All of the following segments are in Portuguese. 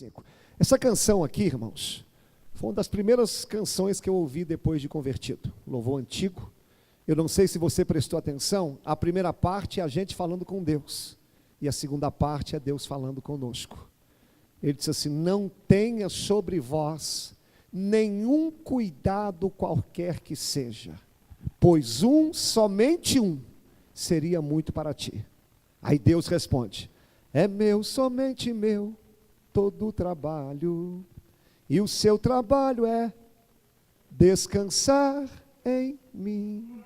35. Essa canção aqui, irmãos, foi uma das primeiras canções que eu ouvi depois de convertido. Louvor antigo. Eu não sei se você prestou atenção, a primeira parte é a gente falando com Deus, e a segunda parte é Deus falando conosco. Ele disse assim: não tenha sobre vós nenhum cuidado qualquer que seja, pois somente um, seria muito para ti. Aí Deus responde: é meu, somente meu, todo o trabalho, e o seu trabalho é descansar em mim.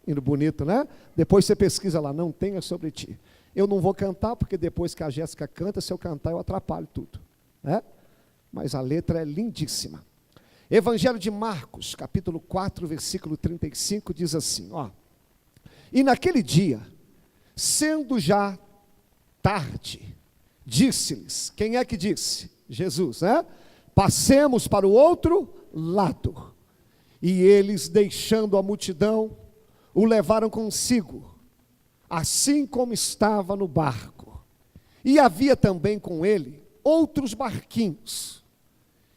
Indo bonito, né? Depois você pesquisa lá, não tenha sobre ti. Eu não vou cantar, porque depois que a Jéssica canta, se eu cantar eu atrapalho tudo, né? Mas a letra é lindíssima. Evangelho de Marcos, capítulo 4, versículo 35, diz assim, ó: e naquele dia, sendo já tarde, disse-lhes, quem é que disse? Jesus, né? Passemos para o outro lado. E eles, deixando a multidão, o levaram consigo, assim como estava no barco. E havia também com ele outros barquinhos.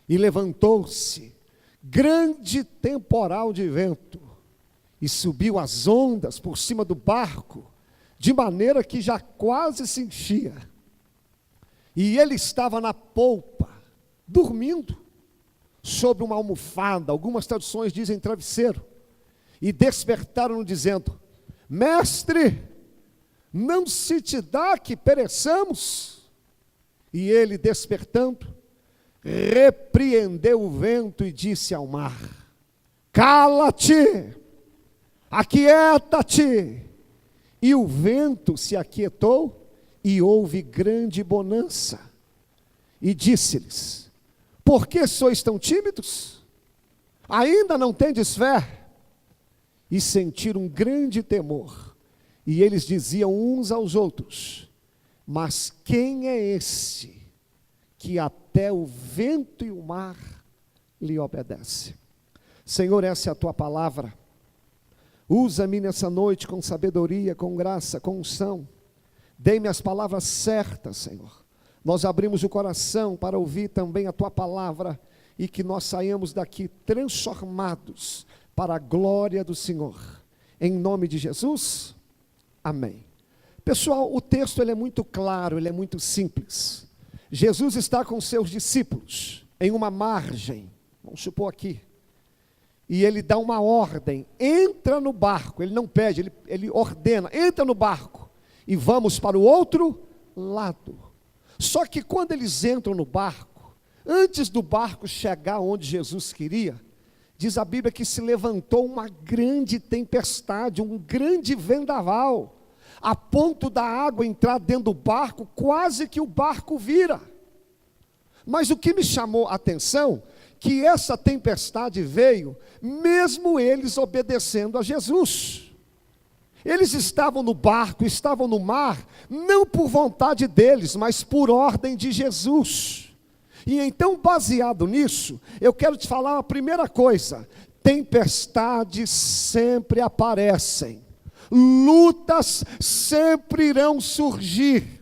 E levantou-se grande temporal de vento, e subiu as ondas por cima do barco, de maneira que já quase se enchia. E ele estava na polpa, dormindo, sobre uma almofada, algumas traduções dizem travesseiro. E despertaram-no dizendo: mestre, não se te dá que pereçamos? E ele, despertando, repreendeu o vento e disse ao mar: cala-te, aquieta-te. E o vento se aquietou, e houve grande bonança. E disse-lhes: por que sois tão tímidos? Ainda não tendes fé? E sentiram um grande temor. E eles diziam uns aos outros: mas quem é esse que até o vento e o mar lhe obedece? Senhor, essa é a tua palavra. Usa-me nessa noite com sabedoria, com graça, com unção. Dê-me as palavras certas, Senhor. Nós abrimos o coração para ouvir também a tua palavra, e que nós saímos daqui transformados para a glória do Senhor. Em nome de Jesus, amém. Pessoal, o texto ele é muito claro, ele é muito simples. Jesus está com seus discípulos em uma margem, vamos supor aqui, e ele dá uma ordem: entra no barco. Ele não pede, ele ordena: entra no barco e vamos para o outro lado. Só que quando eles entram no barco, antes do barco chegar onde Jesus queria, diz a Bíblia que se levantou uma grande tempestade, um grande vendaval, a ponto da água entrar dentro do barco, quase que o barco vira. Mas o que me chamou a atenção, que essa tempestade veio, mesmo eles obedecendo a Jesus. Eles estavam no barco, estavam no mar, não por vontade deles, mas por ordem de Jesus. E então, baseado nisso, eu quero te falar a primeira coisa: tempestades sempre aparecem, lutas sempre irão surgir.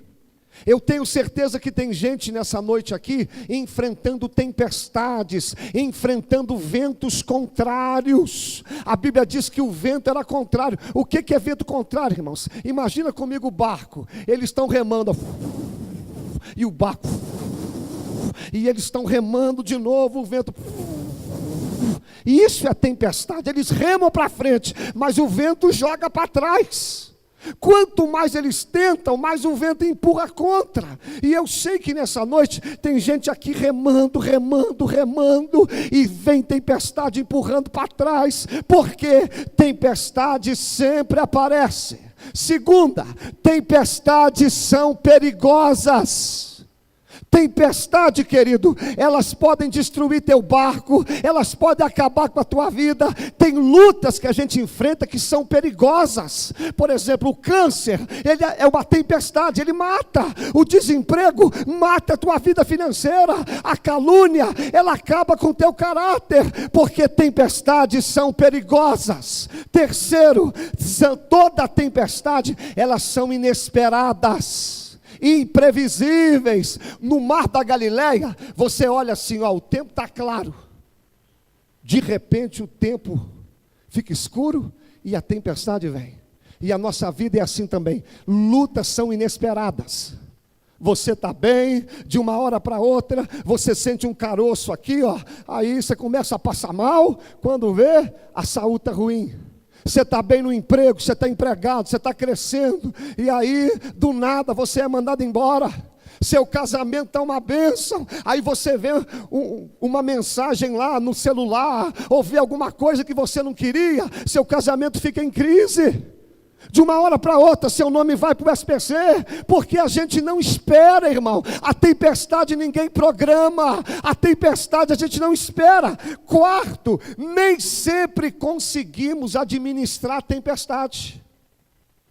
Eu tenho certeza que tem gente nessa noite aqui enfrentando tempestades, enfrentando ventos contrários. A Bíblia diz que o vento era contrário. O que é vento contrário, irmãos? Imagina comigo o barco, eles estão remando, e o barco, e eles estão remando de novo, o vento, e isso é tempestade. Eles remam para frente, mas o vento joga para trás. Quanto mais eles tentam, mais o vento empurra contra. E eu sei que nessa noite tem gente aqui remando, e vem tempestade empurrando para trás, porque tempestade sempre aparece. Segunda, tempestades são perigosas. Tempestade, querido, elas podem destruir teu barco, elas podem acabar com a tua vida. Tem lutas que a gente enfrenta que são perigosas. Por exemplo, o câncer, ele é uma tempestade, ele mata. O desemprego mata a tua vida financeira. A calúnia, ela acaba com o teu caráter, porque tempestades são perigosas. Terceiro, toda tempestade, elas são inesperadas. imprevisíveis. No mar da Galileia, você olha assim, ó, o tempo está claro. De repente o tempo fica escuro e a tempestade vem. E a nossa vida é assim também. Lutas são inesperadas. Você está bem, de uma hora para outra, você sente um caroço aqui, ó, aí você começa a passar mal, quando vê, a saúde está ruim. Você está bem no emprego, você está empregado, você está crescendo, e aí, do nada, você é mandado embora. Seu casamento está uma bênção, aí você vê uma mensagem lá no celular, ou vê alguma coisa que você não queria, seu casamento fica em crise. De uma hora para outra, seu nome vai para o SPC, porque a gente não espera, irmão. A tempestade ninguém programa, a tempestade a gente não espera. Quarto, nem sempre conseguimos administrar a tempestade.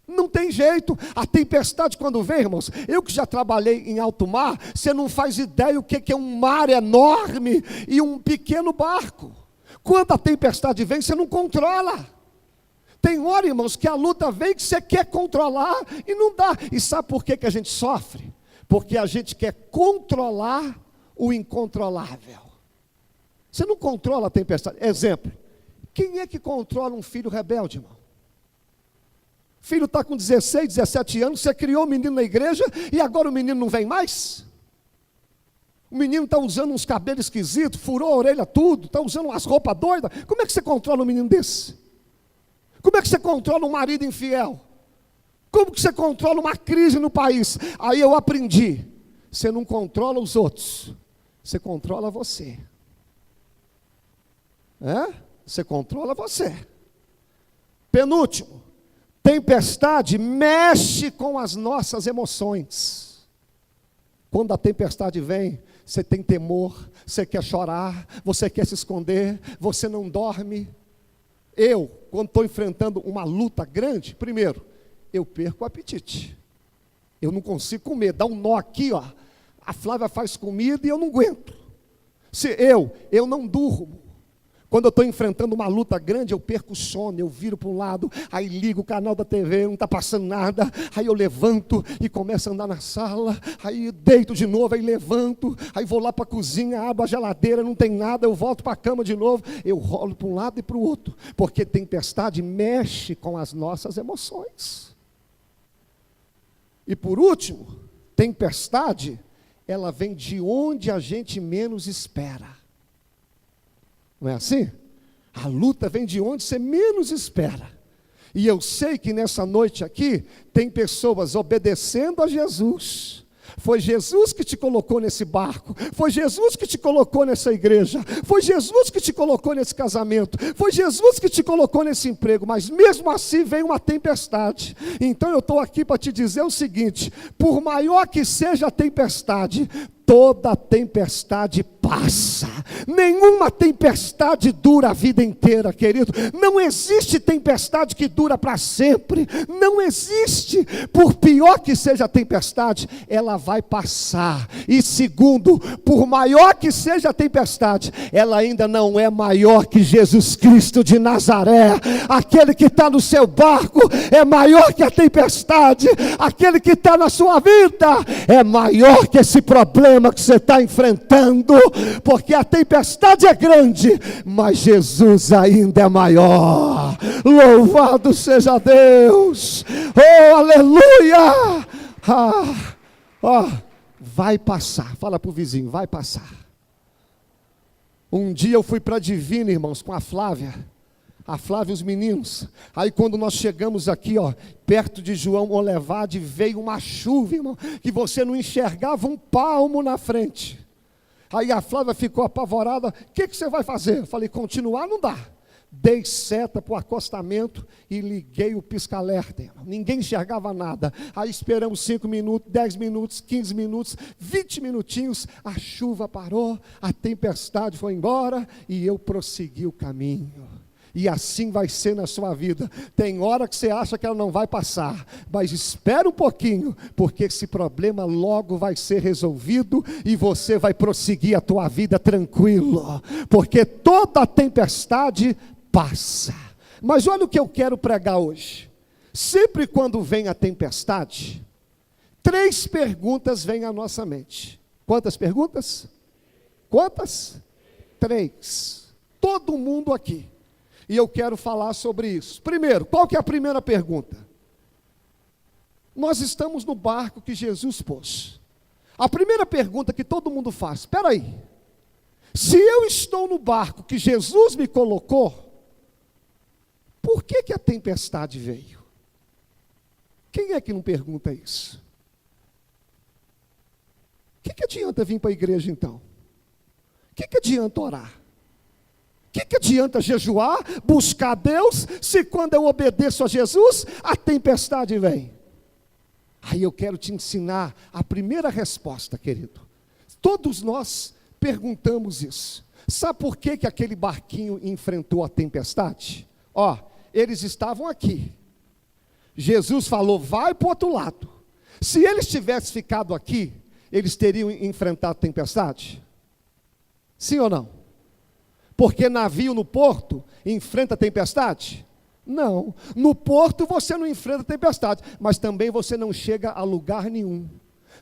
Não tem jeito, a tempestade quando vem, irmãos, eu que já trabalhei em alto mar, você não faz ideia o que é um mar enorme e um pequeno barco. Quando a tempestade vem, você não controla. Tem hora, irmãos, que a luta vem que você quer controlar e não dá. E sabe por que a gente sofre? Porque a gente quer controlar o incontrolável. Você não controla a tempestade. Exemplo, quem é que controla um filho rebelde, irmão? O filho está com 16, 17 anos, você criou o menino na igreja e agora o menino não vem mais? O menino está usando uns cabelos esquisitos, furou a orelha tudo, está usando umas roupas doidas. Como é que você controla um menino desse? Como é que você controla um marido infiel? Como que você controla uma crise no país? Aí eu aprendi, você não controla os outros, você controla você. Você controla você. Penúltimo, tempestade mexe com as nossas emoções. Quando a tempestade vem, você tem temor, você quer chorar, você quer se esconder, você não dorme. Eu, quando estou enfrentando uma luta grande, primeiro, eu perco o apetite. Eu não consigo comer, dá um nó aqui, ó. A Flávia faz comida e eu não aguento. Eu não durmo. Quando eu estou enfrentando uma luta grande, eu perco o sono, eu viro para um lado, aí ligo o canal da TV, não está passando nada, aí eu levanto e começo a andar na sala, aí deito de novo, aí levanto, aí vou lá para a cozinha, abro a geladeira, não tem nada, eu volto para a cama de novo, eu rolo para um lado e para o outro, porque tempestade mexe com as nossas emoções. E por último, tempestade, ela vem de onde a gente menos espera. Não é assim? A luta vem de onde você menos espera. E eu sei que nessa noite aqui, tem pessoas obedecendo a Jesus. Foi Jesus que te colocou nesse barco, foi Jesus que te colocou nessa igreja, foi Jesus que te colocou nesse casamento, foi Jesus que te colocou nesse emprego, mas mesmo assim vem uma tempestade. Então eu estou aqui para te dizer o seguinte: por maior que seja a tempestade, toda tempestade passa. Nenhuma tempestade dura a vida inteira, querido. Não existe tempestade que dura para sempre. Não existe. Por pior que seja a tempestade, ela vai passar. E segundo, por maior que seja a tempestade, ela ainda não é maior que Jesus Cristo de Nazaré. Aquele que está no seu barco é maior que a tempestade. Aquele que está na sua vida é maior que esse problema que você está enfrentando, porque a tempestade é grande, mas Jesus ainda é maior. Louvado seja Deus. Oh, aleluia. Vai passar. Fala para o vizinho, vai passar. Um dia eu fui para a Divina, irmãos, com a Flávia e os meninos. Aí quando nós chegamos aqui, ó, perto de João Olevade, veio uma chuva, irmão, que você não enxergava um palmo na frente. Aí a Flávia ficou apavorada. O que você vai fazer? Eu falei, continuar não dá. Dei seta para o acostamento e liguei o pisca-alerta, irmão. Ninguém enxergava nada. Aí esperamos 5 minutos, 10 minutos, 15 minutos, 20 minutinhos, a chuva parou, a tempestade foi embora e eu prossegui o caminho. E assim vai ser na sua vida. Tem hora que você acha que ela não vai passar, mas espera um pouquinho, porque esse problema logo vai ser resolvido e você vai prosseguir a tua vida tranquilo, porque toda tempestade passa. Mas olha o que eu quero pregar hoje. Sempre quando vem a tempestade, 3 perguntas vêm à nossa mente. Quantas perguntas? Quantas? 3. Todo mundo aqui. E eu quero falar sobre isso. Primeiro, qual que é a primeira pergunta? Nós estamos no barco que Jesus pôs. A primeira pergunta que todo mundo faz: espera aí, se eu estou no barco que Jesus me colocou, por que a tempestade veio? Quem é que não pergunta isso? O que adianta vir para a igreja então? O que adianta orar? O que adianta jejuar, buscar Deus, se quando eu obedeço a Jesus, a tempestade vem? Aí eu quero te ensinar a primeira resposta, querido. Todos nós perguntamos isso. Sabe por que aquele barquinho enfrentou a tempestade? Eles estavam aqui. Jesus falou, vai para o outro lado. Se eles tivessem ficado aqui, eles teriam enfrentado a tempestade? Sim ou não? Porque navio no porto enfrenta a tempestade? Não. No porto você não enfrenta a tempestade, mas também você não chega a lugar nenhum.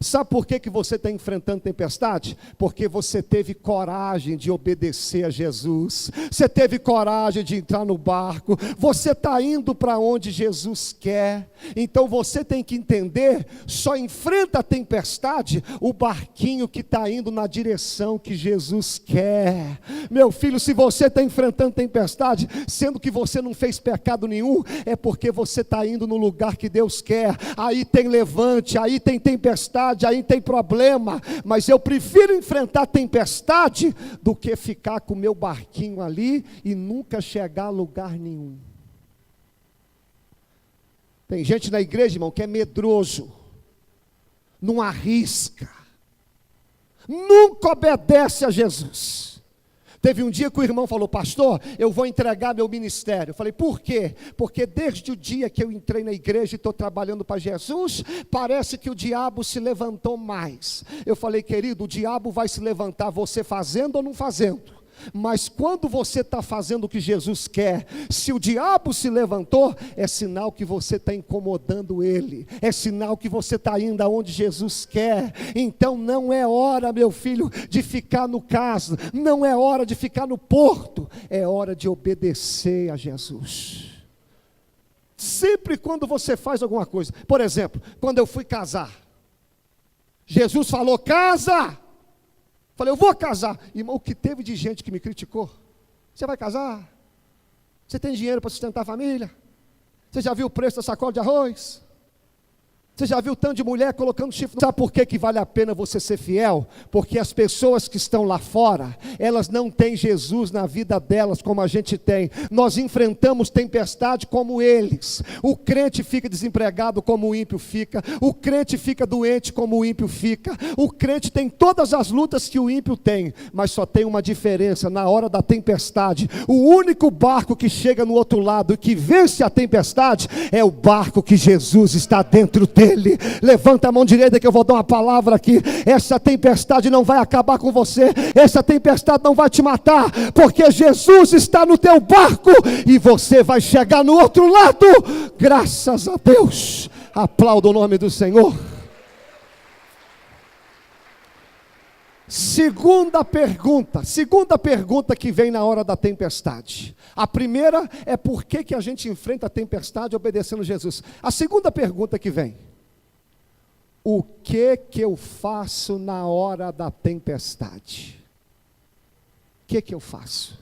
Sabe por que você está enfrentando tempestade? Porque você teve coragem de obedecer a Jesus. Você teve coragem de entrar no barco. Você está indo para onde Jesus quer. Então você tem que entender, só enfrenta a tempestade o barquinho que está indo na direção que Jesus quer. Meu filho, se você está enfrentando tempestade, sendo que você não fez pecado nenhum, é porque você está indo no lugar que Deus quer. Aí tem levante, aí tem tempestade, aí tem problema, mas eu prefiro enfrentar a tempestade do que ficar com o meu barquinho ali e nunca chegar a lugar nenhum. Tem gente na igreja, irmão, que é medroso, não arrisca, nunca obedece a Jesus. Teve um dia que o irmão falou, pastor, eu vou entregar meu ministério. Eu falei, por quê? Porque desde o dia que eu entrei na igreja e estou trabalhando para Jesus, parece que o diabo se levantou mais. Eu falei, querido, o diabo vai se levantar você fazendo ou não fazendo. Mas quando você está fazendo o que Jesus quer, se o diabo se levantou, é sinal que você está incomodando ele, é sinal que você está indo aonde Jesus quer. Então não é hora, meu filho, de ficar no caso, não é hora de ficar no porto, é hora de obedecer a Jesus. Sempre quando você faz alguma coisa, por exemplo, quando eu fui casar, Jesus falou, casa! Falei, eu vou casar. Irmão, o que teve de gente que me criticou? Você vai casar? Você tem dinheiro para sustentar a família? Você já viu o preço da sacola de arroz? Você já viu tanto de mulher colocando chifre? Sabe por que vale a pena você ser fiel? Porque as pessoas que estão lá fora, elas não têm Jesus na vida delas como a gente tem. Nós enfrentamos tempestade como eles. O crente fica desempregado como o ímpio fica. O crente fica doente como o ímpio fica. O crente tem todas as lutas que o ímpio tem. Mas só tem uma diferença, na hora da tempestade. O único barco que chega no outro lado e que vence a tempestade é o barco que Jesus está dentro dele. Levanta a mão direita que eu vou dar uma palavra aqui. Essa tempestade não vai acabar com você, essa tempestade não vai te matar, porque Jesus está no teu barco e você vai chegar no outro lado, graças a Deus. Aplauda o nome do Senhor. Segunda pergunta que vem na hora da tempestade. A primeira é por que a gente enfrenta a tempestade obedecendo Jesus. A segunda pergunta que vem: o que eu faço na hora da tempestade? O que eu faço?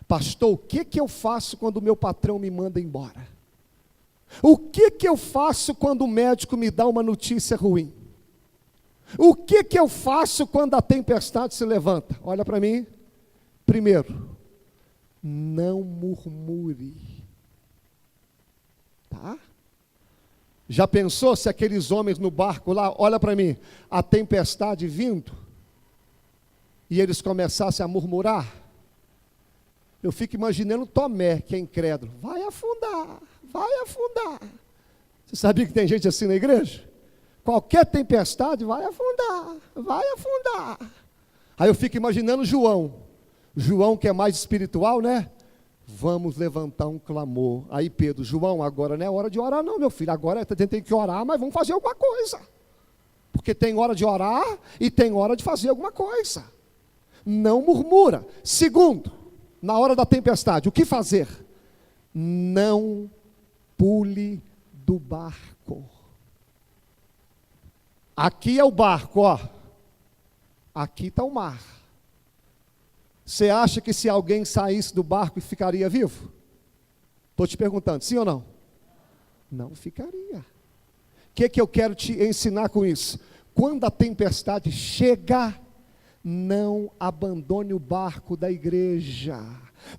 Pastor, o que eu faço quando o meu patrão me manda embora? O que eu faço quando o médico me dá uma notícia ruim? O que eu faço quando a tempestade se levanta? Olha para mim. Primeiro, não murmure. Tá? Já pensou se aqueles homens no barco lá, olha para mim, a tempestade vindo, e eles começassem a murmurar? Eu fico imaginando Tomé, que é incrédulo, vai afundar. Você sabia que tem gente assim na igreja? Qualquer tempestade vai afundar. Aí eu fico imaginando João que é mais espiritual, né? Vamos levantar um clamor. Aí Pedro, João, agora não é hora de orar não, meu filho, agora a gente tem que orar, mas vamos fazer alguma coisa. porque tem hora de orar e tem hora de fazer alguma coisa. Não murmura. Segundo, na hora da tempestade, o que fazer? Não pule do barco. Aqui é o barco, ó. Aqui está o mar. Você acha que se alguém saísse do barco ficaria vivo? Estou te perguntando, sim ou não? Não ficaria. O que eu quero te ensinar com isso? Quando a tempestade chega, não abandone o barco da igreja.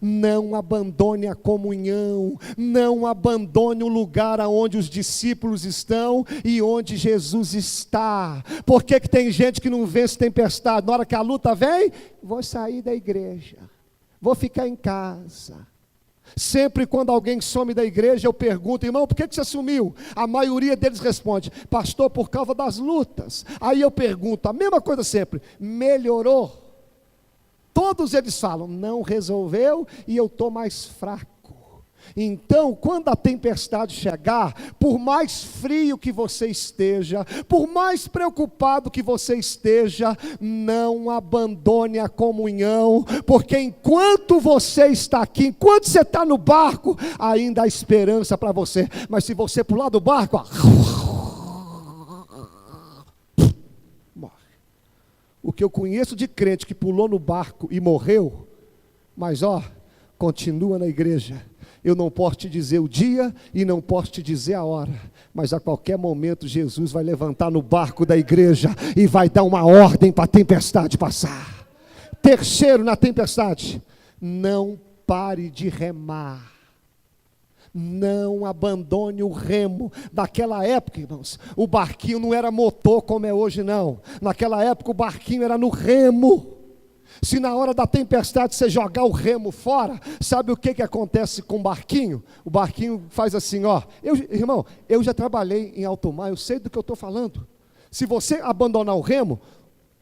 Não abandone a comunhão, não abandone o lugar onde os discípulos estão e onde Jesus está. Por que tem gente que não vence tempestade? Na hora que a luta vem, vou sair da igreja, vou ficar em casa. Sempre quando alguém some da igreja, eu pergunto, irmão, por que você sumiu? A maioria deles responde, pastor, por causa das lutas. Aí eu pergunto, a mesma coisa sempre, melhorou? Todos eles falam, não resolveu e eu estou mais fraco. Então, quando a tempestade chegar, por mais frio que você esteja, por mais preocupado que você esteja, não abandone a comunhão, porque enquanto você está aqui, enquanto você está no barco, ainda há esperança para você. Mas se você pular do barco, o que eu conheço de crente que pulou no barco e morreu, mas continua na igreja. Eu não posso te dizer o dia e não posso te dizer a hora, mas a qualquer momento Jesus vai levantar no barco da igreja e vai dar uma ordem para a tempestade passar. Terceiro, na tempestade, não pare de remar. Não abandone o remo. Naquela época, irmãos, o barquinho não era motor como é hoje, não. Naquela época o barquinho era no remo. Se na hora da tempestade você jogar o remo fora, sabe o que acontece com o barquinho? O barquinho faz assim, irmão, eu já trabalhei em alto mar, eu sei do que eu estou falando. Se você abandonar o remo,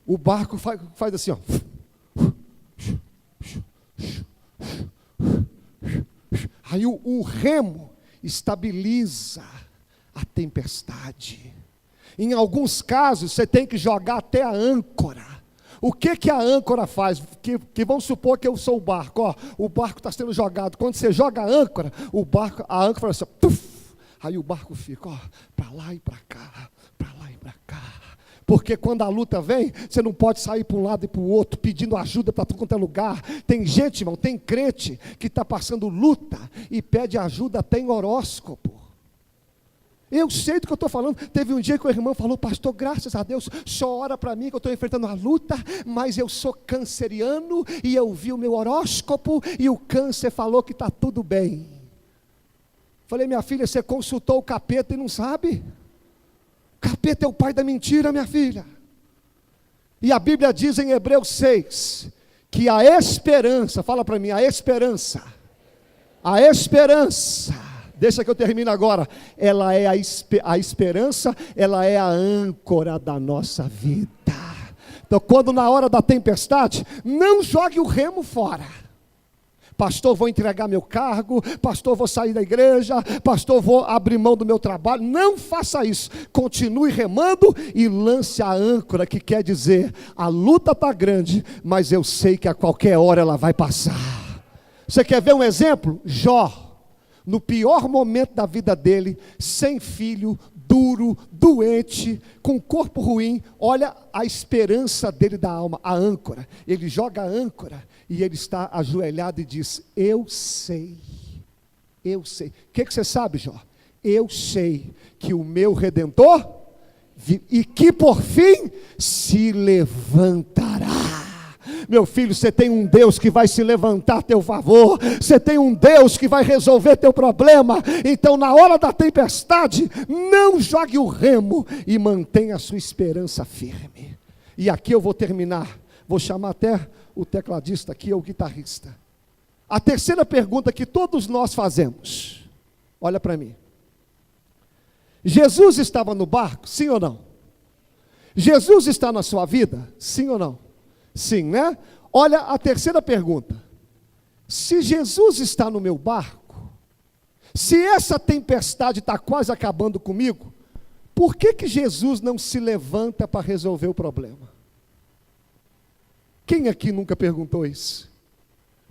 o barco faz assim, Aí o remo estabiliza a tempestade. Em alguns casos, você tem que jogar até a âncora. O que a âncora faz? Que vamos supor que eu sou o barco. O barco está sendo jogado. Quando você joga a âncora, a âncora faz assim, puff, aí o barco fica para lá e para cá, para lá e para cá. Porque quando a luta vem, você não pode sair para um lado e para o outro, pedindo ajuda para tudo quanto é lugar. Tem gente, irmão, tem crente que está passando luta e pede ajuda até em horóscopo. Eu sei do que eu estou falando. Teve um dia que o irmão falou, pastor, graças a Deus, só ora para mim que eu estou enfrentando uma luta, mas eu sou canceriano e eu vi o meu horóscopo e o câncer falou que está tudo bem. Falei, minha filha, você consultou o capeta e não sabe? Capeta é o pai da mentira, minha filha. E a Bíblia diz em Hebreus 6, que a esperança, fala para mim, a esperança, deixa que eu termine agora, ela é a esperança, ela é a âncora da nossa vida. Então quando na hora da tempestade, não jogue o remo fora. Pastor, vou entregar meu cargo, pastor, vou sair da igreja, pastor, vou abrir mão do meu trabalho. Não faça isso, continue remando e lance a âncora, que quer dizer, a luta está grande, mas eu sei que a qualquer hora ela vai passar. Você quer ver um exemplo? Jó, no pior momento da vida dele, sem filho, duro, doente, com corpo ruim, olha a esperança dele da alma, a âncora. Ele joga a âncora e ele está ajoelhado e diz, eu sei. O que você sabe, Jó? Eu sei que o meu Redentor, e que por fim, se levantará. Meu filho, você tem um Deus que vai se levantar a teu favor, você tem um Deus que vai resolver teu problema. Então na hora da tempestade, não jogue o remo e mantenha a sua esperança firme. E aqui eu vou terminar, vou chamar até o tecladista aqui, ou o guitarrista. A terceira pergunta que todos nós fazemos, olha para mim. Jesus estava no barco, sim ou não? Jesus está na sua vida, sim ou não? Sim, né? Olha a terceira pergunta. Se Jesus está no meu barco, se essa tempestade está quase acabando comigo, Por que Jesus não se levanta para resolver o problema? Quem aqui nunca perguntou isso?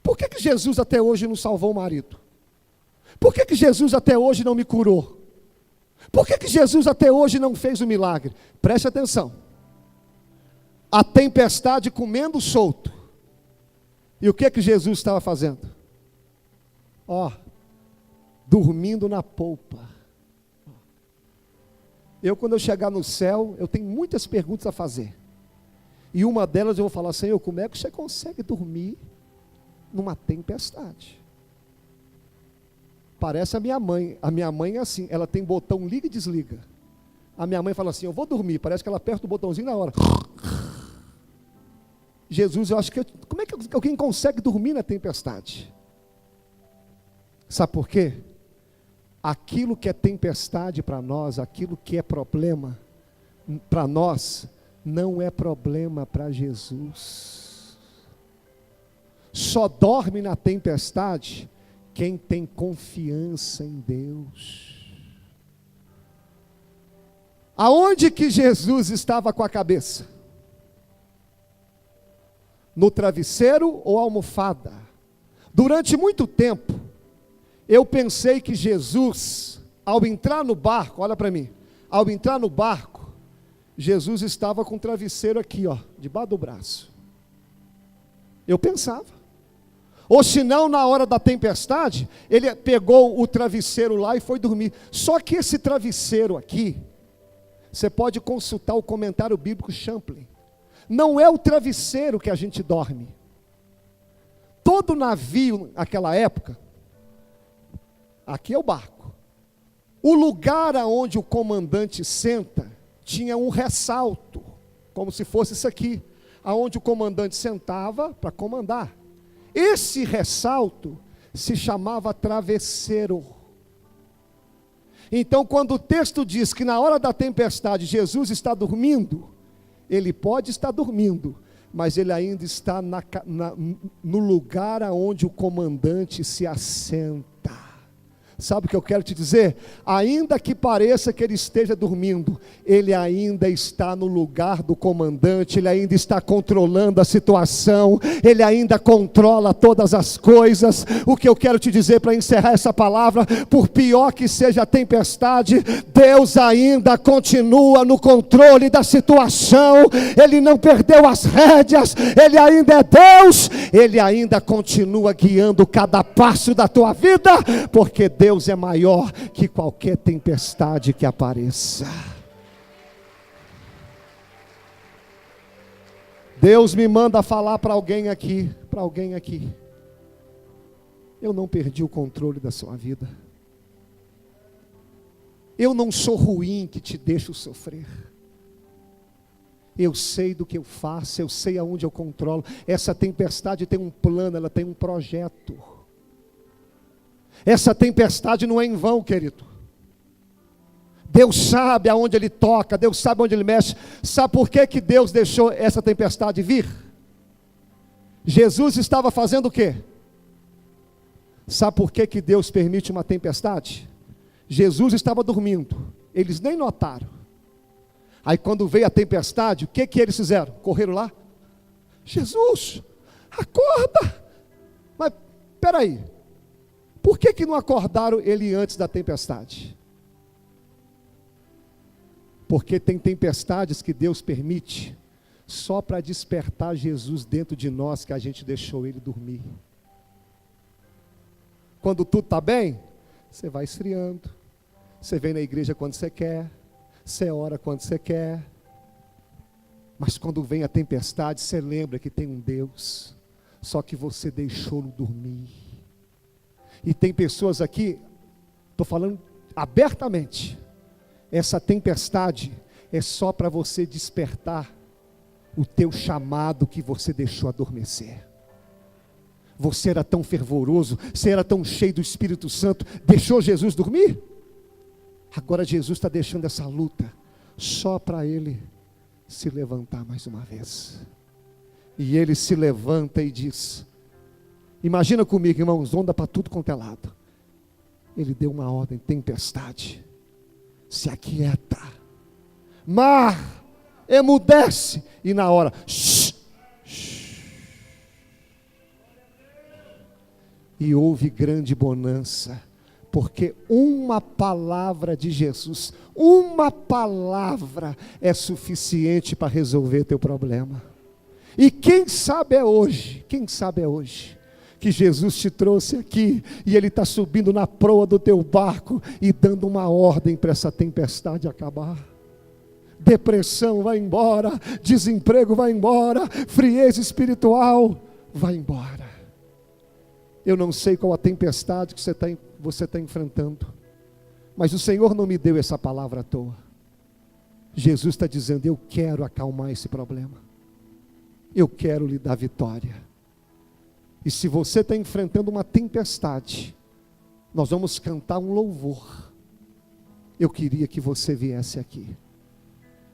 Por que Jesus até hoje não salvou o marido? Por que Jesus até hoje não me curou? Por que Jesus até hoje não fez o milagre? Preste atenção. A tempestade comendo solto. E o que Jesus estava fazendo? Dormindo na polpa. Quando eu chegar no céu, eu tenho muitas perguntas a fazer. E uma delas eu vou falar: Senhor, como é que você consegue dormir numa tempestade? Parece a minha mãe. A minha mãe é assim, ela tem botão liga e desliga. A minha mãe fala assim: eu vou dormir. Parece que ela aperta o botãozinho na hora. Jesus, eu acho que... como é que alguém consegue dormir na tempestade? Sabe por quê? Aquilo que é tempestade para nós, aquilo que é problema para nós, não é problema para Jesus. Só dorme na tempestade quem tem confiança em Deus. Aonde que Jesus estava com a cabeça? No travesseiro ou almofada? Durante muito tempo, eu pensei que Jesus, ao entrar no barco, olha para mim, ao entrar no barco, Jesus estava com o travesseiro aqui, debaixo do braço. Eu pensava. Ou se não, na hora da tempestade, ele pegou o travesseiro lá e foi dormir. Só que esse travesseiro aqui, você pode consultar o comentário bíblico Champlin. Não é o travesseiro que a gente dorme. Todo navio naquela época, aqui é o barco. O lugar aonde o comandante senta tinha um ressalto, como se fosse isso aqui, aonde o comandante sentava para comandar. Esse ressalto se chamava travesseiro. Então, quando o texto diz que na hora da tempestade Jesus está dormindo, ele pode estar dormindo, mas ele ainda está no lugar aonde o comandante se assenta. Sabe o que eu quero te dizer? Ainda que pareça que ele esteja dormindo, ele ainda está no lugar do comandante, ele ainda está controlando a situação, ele ainda controla todas as coisas. O que eu quero te dizer para encerrar essa palavra: por pior que seja a tempestade, Deus ainda continua no controle da situação, ele não perdeu as rédeas, ele ainda é Deus, ele ainda continua guiando cada passo da tua vida, porque Deus é maior que qualquer tempestade que apareça. Deus me manda falar para alguém aqui, eu não perdi o controle da sua vida. Eu não sou ruim que te deixo sofrer. Eu sei do que eu faço, eu sei aonde eu controlo. Essa tempestade tem um plano, ela tem um projeto. Essa tempestade não é em vão, querido. Deus sabe aonde Ele toca, Deus sabe onde Ele mexe. Sabe por que Deus deixou essa tempestade vir? Jesus estava fazendo o quê? Sabe por que Deus permite uma tempestade? Jesus estava dormindo, eles nem notaram. Aí quando veio a tempestade, o que eles fizeram? Correram lá? Jesus, acorda! Mas, peraí, por que não acordaram ele antes da tempestade? Porque tem tempestades que Deus permite só para despertar Jesus dentro de nós, que a gente deixou ele dormir. Quando tudo está bem, você vai esfriando, você vem na igreja quando você quer, você ora quando você quer, mas quando vem a tempestade, você lembra que tem um Deus, só que você deixou-lo dormir. E tem pessoas aqui, estou falando abertamente, essa tempestade é só para você despertar o teu chamado que você deixou adormecer. Você era tão fervoroso, você era tão cheio do Espírito Santo, deixou Jesus dormir? Agora Jesus está deixando essa luta só para ele se levantar mais uma vez. E ele se levanta e diz, imagina comigo, irmãos, onda para tudo quanto é lado. Ele deu uma ordem: tempestade, se aquieta. mar, emudece, e na hora, shh, shh, e houve grande bonança, porque uma palavra de Jesus, uma palavra é suficiente para resolver teu problema. E quem sabe é hoje, que Jesus te trouxe aqui, e Ele está subindo na proa do teu barco, e dando uma ordem para essa tempestade acabar. Depressão vai embora, desemprego vai embora, frieza espiritual vai embora. Eu não sei qual a tempestade que você está enfrentando, mas o Senhor não me deu essa palavra à toa. Jesus está dizendo: eu quero acalmar esse problema, eu quero lhe dar vitória. E se você está enfrentando uma tempestade, nós vamos cantar um louvor. Eu queria que você viesse aqui.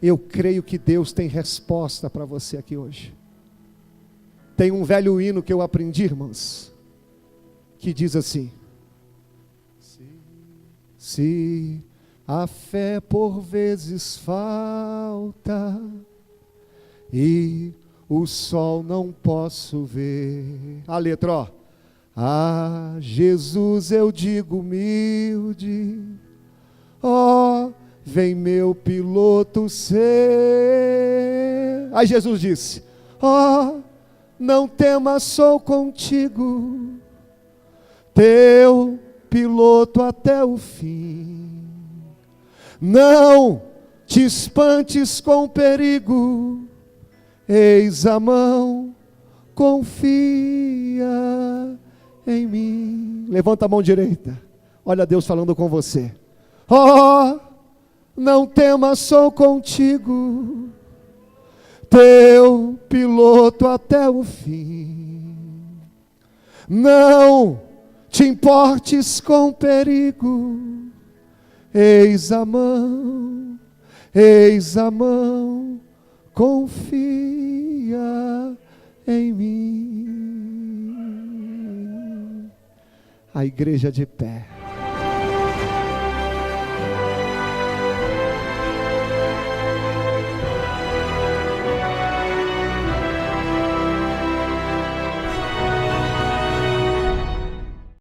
Eu creio que Deus tem resposta para você aqui hoje. Tem um velho hino que eu aprendi, irmãos, que diz assim: se a fé por vezes falta e o sol não posso ver. A letra, ó. A Jesus eu digo humilde, ó, vem meu piloto ser. Aí Jesus disse: ó, não temas, sou contigo, teu piloto até o fim. Não te espantes com perigo, eis a mão, confia em mim. Levanta a mão direita, olha Deus falando com você. Ó, não temas, sou contigo, teu piloto até o fim. Não te importes com perigo, eis a mão, confia em mim. A igreja de pé.